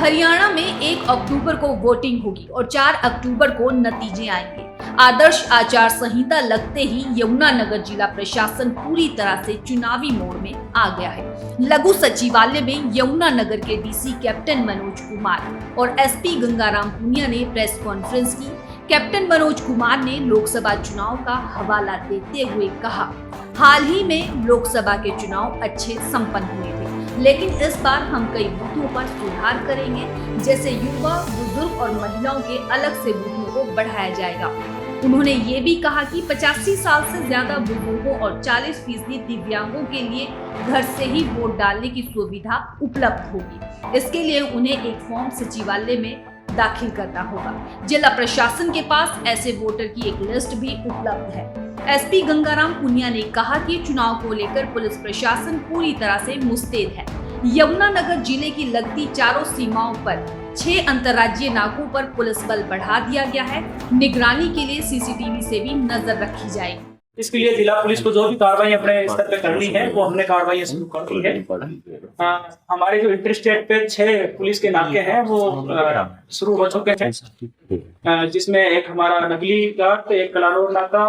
हरियाणा में 1 अक्टूबर को वोटिंग होगी और 4 अक्टूबर को नतीजे आएंगे। आदर्श आचार संहिता लगते ही यमुनानगर जिला प्रशासन पूरी तरह से चुनावी मोड में आ गया है। लघु सचिवालय में यमुनानगर के डीसी कैप्टन मनोज कुमार और एसपी गंगाराम पुनिया ने प्रेस कॉन्फ्रेंस की। कैप्टन मनोज कुमार ने लोकसभा चुनाव का हवाला देते हुए कहा, हाल ही में लोकसभा के चुनाव अच्छे संपन्न हुए थे, लेकिन इस बार हम कई बूथों पर सुधार करेंगे, जैसे युवा, बुजुर्ग और महिलाओं के अलग से बूथों को बढ़ाया जाएगा। उन्होंने ये भी कहा कि 85 साल से ज्यादा बुजुर्गों और 40% दिव्यांगों के लिए घर से ही वोट डालने की सुविधा उपलब्ध होगी। इसके लिए उन्हें एक फॉर्म सचिवालय में दाखिल करना होगा। जिला प्रशासन के पास ऐसे वोटर की एक लिस्ट भी उपलब्ध है। एसपी गंगाराम पुनिया ने कहा कि चुनाव को लेकर पुलिस प्रशासन पूरी तरह से मुस्तैद है। यमुनानगर जिले की लगती चारों सीमाओं पर 6 अंतर्राज्यीय नाकों पर पुलिस बल बढ़ा दिया गया है। निगरानी के लिए सीसीटीवी से भी नजर रखी जाएगी। इसके लिए जिला पुलिस को जो भी कार्रवाई अपने स्तर पे करनी है वो हमने कार्रवाई शुरू कर दी है। हमारे जो इंटर स्टेट पे 6 पुलिस के नाके हैं वो शुरू हो चुके हैं, जिसमें एक हमारा नगली घाट, एक कलानौर नाका,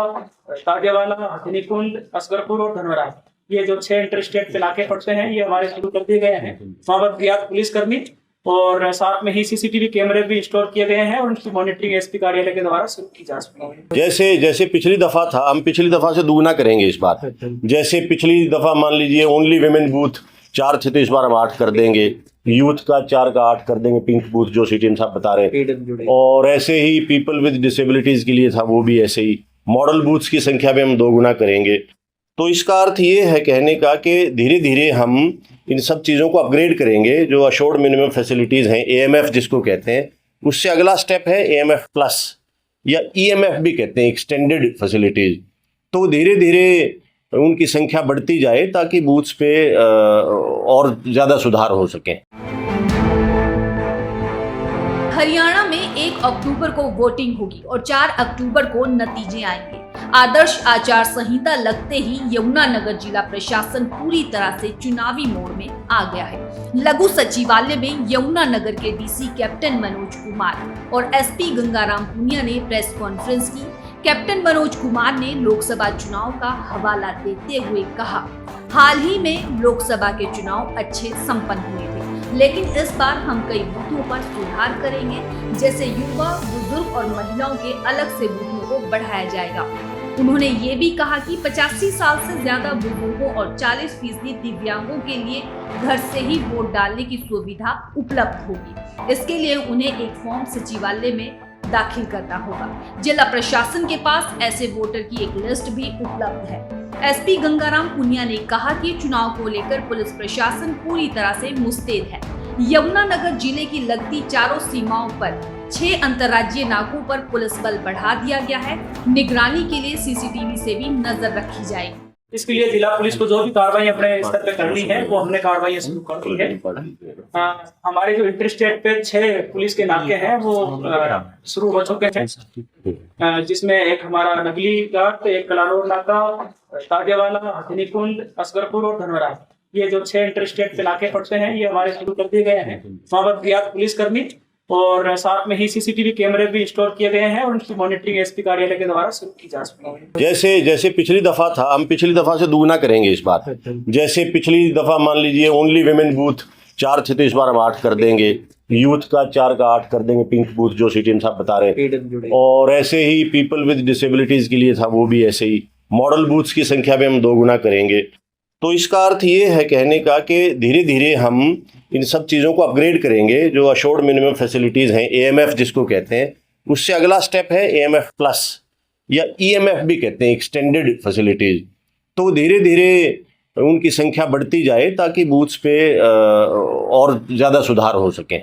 ताजेवाला, हथिनीकुंड, असगरपुर और धनवरा, ये जो 6 इंटर स्टेट पे नाके पड़ते हैं ये हमारे शुरू कर दिए गए हैं। वहाँ पर तैनात पुलिसकर्मी और साथ में ही सीसीटीवी कैमरे भी इंस्टॉल किए गए हैं और उनकी मॉनिटरिंग एसपी कार्यालय के द्वारा शुरू की जा रही है। जैसे पिछली दफा था, हम पिछली दफा से दुगना करेंगे इस बार। जैसे पिछली दफा मान लीजिए ओनली विमेन बूथ 4 थे, तो इस बार हम 8 कर देंगे। यूथ का 4 का 8 कर देंगे, पिंक बूथ जो सीटीएम साहब बता रहे। और ऐसे ही पीपल विद डिसेबिलिटीज के लिए था, वो भी ऐसे ही। मॉडल बूथ्स की संख्या भी हम 2 गुना करेंगे। तो इसका अर्थ ये है कहने का कि धीरे धीरे हम इन सब चीज़ों को अपग्रेड करेंगे। जो अशोर्ड मिनिमम फैसिलिटीज़ हैं, एएमएफ जिसको कहते हैं, उससे अगला स्टेप है एएमएफ प्लस या ईएमएफ भी कहते हैं, एक्सटेंडेड फैसिलिटीज़। तो धीरे धीरे उनकी संख्या बढ़ती जाए ताकि बूथ्स पे और ज़्यादा सुधार हो सके। हरियाणा में 1 अक्टूबर को वोटिंग होगी और 4 अक्टूबर को नतीजे आएंगे। आदर्श आचार संहिता लगते ही यमुनानगर जिला प्रशासन पूरी तरह से चुनावी मोड में आ गया है। लघु सचिवालय में यमुनानगर के डीसी कैप्टन मनोज कुमार और एसपी गंगाराम पुनिया ने प्रेस कॉन्फ्रेंस की। कैप्टन मनोज कुमार ने लोकसभा चुनाव का हवाला देते हुए कहा, हाल ही में लोकसभा के चुनाव अच्छे संपन्न हुए थे, लेकिन इस बार हम कई बूथों पर सुधार करेंगे, जैसे युवा, बुजुर्ग और महिलाओं के अलग से बूथों को बढ़ाया जाएगा। उन्होंने ये भी कहा कि 85 साल से ज्यादा बुजुर्गों और 40% दिव्यांगों के लिए घर से ही वोट डालने की सुविधा उपलब्ध होगी। इसके लिए उन्हें एक फॉर्म सचिवालय में दाखिल करना होगा। जिला प्रशासन के पास ऐसे वोटर की एक लिस्ट भी उपलब्ध है। एसपी गंगाराम पुनिया ने कहा कि चुनाव को लेकर पुलिस प्रशासन पूरी तरह से मुस्तैद है। यमुनानगर जिले की लगती चारों सीमाओं पर 6 अंतर्राज्यीय नाकों पर पुलिस बल बढ़ा दिया गया है। निगरानी के लिए सीसीटीवी से भी नजर रखी जाएगी। इसके लिए जिला पुलिस को जो भी कार्रवाई अपने स्तर पे करनी है वो हमने कार्रवाई शुरू कर दी है। हमारे जो इंटर स्टेट पे 6 पुलिस के नाके हैं वो शुरू हो चुके हैं, जिसमें एक हमारा नगली घाट, एक कलानौर नाका, ताजेवाला, हथिनीकुंड, असगरपुर और धनवरा, ये जो 6 इंटर स्टेट पे नाके पड़ते हैं ये हमारे शुरू कर दिए गए हैं। वहाँ पर तैनात पुलिसकर्मी और साथ में ही सीसीटीवी कैमरे भी इंस्टॉल किए गए हैं और उनकी मॉनिटरिंग एसपी कार्यालय के द्वारा शुरू की जा रही है। जैसे पिछली दफा था, हम पिछली दफा से दुगना करेंगे इस बार। जैसे पिछली दफा मान लीजिए ओनली विमेन बूथ 4 थे, तो इस बार हम 8 कर देंगे। यूथ का 4 का 8 कर देंगे, पिंक बूथ जो सीटीएम साहब बता रहे। और ऐसे ही पीपल विद डिसेबिलिटीज के लिए था, वो भी ऐसे ही। मॉडल बूथ्स की संख्या भी हम 2 गुना करेंगे। तो इसका अर्थ ये है कहने का कि धीरे धीरे हम इन सब चीज़ों को अपग्रेड करेंगे। जो अशोर्ड मिनिमम फैसिलिटीज़ हैं, एएमएफ जिसको कहते हैं, उससे अगला स्टेप है एएमएफ प्लस या ईएमएफ भी कहते हैं, एक्सटेंडेड फैसिलिटीज़। तो धीरे धीरे उनकी संख्या बढ़ती जाए ताकि बूथ्स पे और ज़्यादा सुधार हो सके।